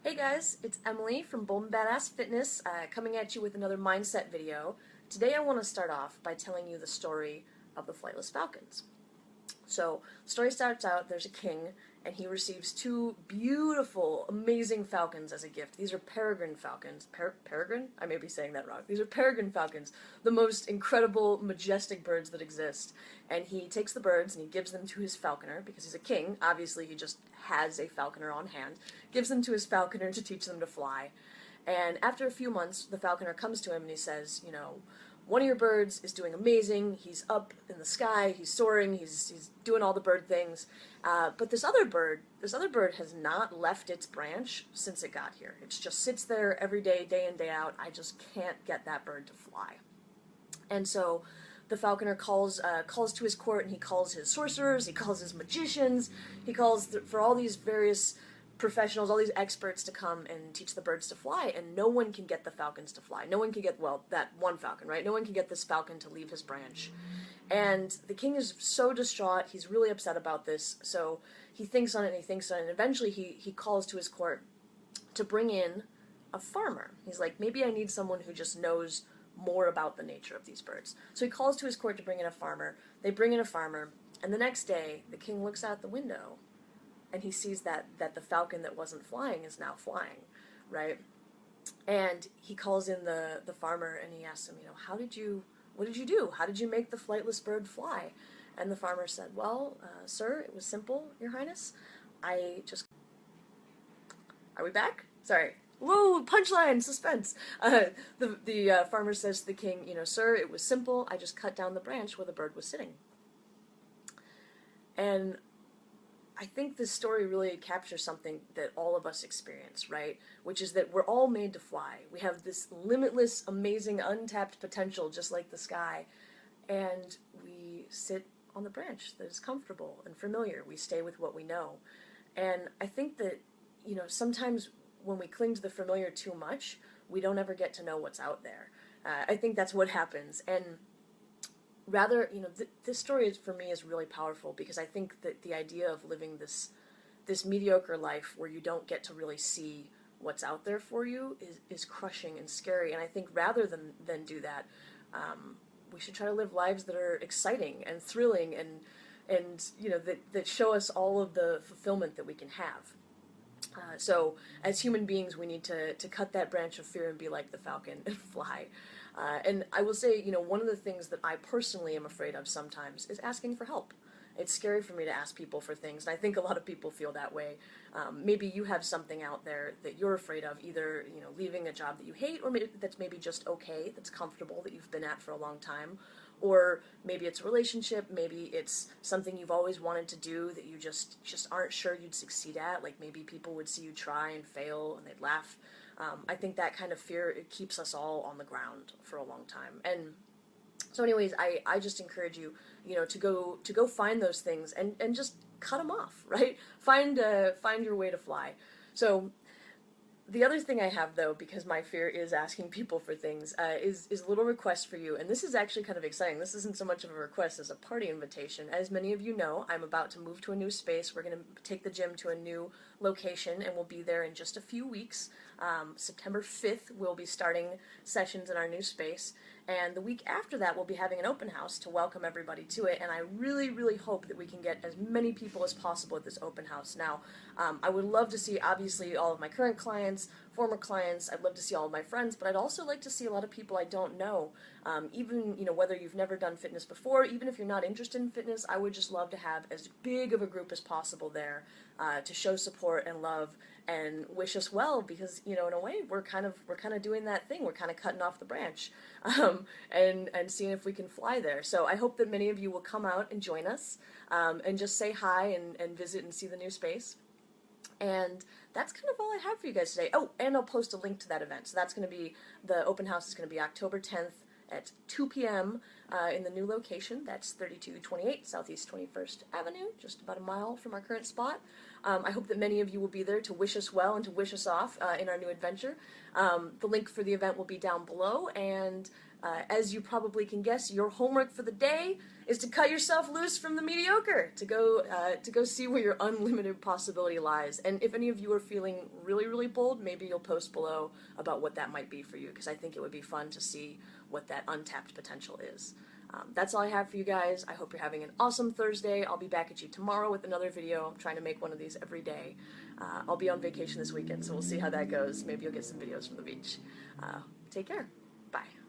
Hey guys, it's Emily from Bold and Badass Fitness, coming at you with another mindset video. Today I want to start off by telling you the story of the Flightless Falcons. So, the story starts out, there's a king, and he receives two beautiful, amazing falcons as a gift. These are peregrine falcons. Peregrine? I may be saying that wrong. These are peregrine falcons, the most incredible, majestic birds that exist. And he takes the birds and he gives them to his falconer, because he's a king. Obviously, he just has a falconer on hand. Gives them to his falconer to teach them to fly. And after a few months, the falconer comes to him and he says, one of your birds is doing amazing. He's up in the sky. He's soaring. He's doing all the bird things. But this other bird has not left its branch since it got here. It just sits there every day in, day out. I just can't get that bird to fly. And so the falconer calls to his court, and he calls his sorcerers. He calls his magicians. He calls for all these various professionals, all these experts to come and teach the birds to fly, and no one can get the falcons to fly. No one can get, well, that one falcon, right? No one can get this falcon to leave his branch. And the king is so distraught. He's really upset about this. So he thinks on it and he thinks on it, and eventually he calls to his court to bring in a farmer. He's like, maybe I need someone who just knows more about the nature of these birds. So he calls to his court to bring in a farmer. They bring in a farmer, and the next day the king looks out the window and he sees that the falcon that wasn't flying is now flying, right? And he calls in the farmer and he asks him, what did you do? How did you make the flightless bird fly? And the farmer said, well, sir, it was simple, Your Highness. Are we back? Sorry. Whoa, punchline, suspense. The farmer says to the king, sir, it was simple. I just cut down the branch where the bird was sitting. And I think this story really captures something that all of us experience, right? Which is that we're all made to fly. We have this limitless, amazing, untapped potential, just like the sky, and we sit on the branch that is comfortable and familiar. We stay with what we know. And I think that, sometimes when we cling to the familiar too much, we don't ever get to know what's out there. I think that's what happens. And rather, this story for me is really powerful because I think that the idea of living this mediocre life where you don't get to really see what's out there for you is crushing and scary. And I think rather than do that, we should try to live lives that are exciting and thrilling and that show us all of the fulfillment that we can have. So as human beings, we need to cut that branch of fear and be like the falcon and fly. And I will say, one of the things that I personally am afraid of sometimes is asking for help. It's scary for me to ask people for things, and I think a lot of people feel that way. Maybe you have something out there that you're afraid of, either leaving a job that you hate, or maybe that's maybe just okay, that's comfortable, that you've been at for a long time, or maybe it's a relationship, maybe it's something you've always wanted to do that you just aren't sure you'd succeed at, like maybe people would see you try and fail and they'd laugh. I think that kind of fear, it keeps us all on the ground for a long time. And so anyways, I just encourage you, to go find those things and just cut them off, right? Find your way to fly. So the other thing I have, though, because my fear is asking people for things, is a little request for you. And this is actually kind of exciting. This isn't so much of a request as a party invitation. As many of you know, I'm about to move to a new space. We're going to take the gym to a new location, and we'll be there in just a few weeks. September 5th, we'll be starting sessions in our new space. And the week after that, we'll be having an open house to welcome everybody to it. And I really, really hope that we can get as many people as possible at this open house. Now, I would love to see, obviously, all of my current clients, former clients. I'd love to see all of my friends, but I'd also like to see a lot of people I don't know. Even, whether you've never done fitness before, even if you're not interested in fitness, I would just love to have as big of a group as possible there to show support and love and wish us well, because in a way we're kind of doing that thing. We're kind of cutting off the branch and seeing if we can fly there. So I hope that many of you will come out and join us and just say hi and visit and see the new space. And that's kind of all I have for you guys today. Oh, and I'll post a link to that event. So that's going to be, the open house is going to be October 10th at 2 p.m. In the new location. That's 3228 Southeast 21st Avenue, just about a mile from our current spot. I hope that many of you will be there to wish us well and to wish us off in our new adventure. The link for the event will be down below, and As you probably can guess, your homework for the day is to cut yourself loose from the mediocre, to go see where your unlimited possibility lies. And if any of you are feeling really, really bold, maybe you'll post below about what that might be for you, because I think it would be fun to see what that untapped potential is. That's all I have for you guys. I hope you're having an awesome Thursday. I'll be back at you tomorrow with another video. I'm trying to make one of these every day. I'll be on vacation this weekend, so we'll see how that goes. Maybe you'll get some videos from the beach. Take care. Bye.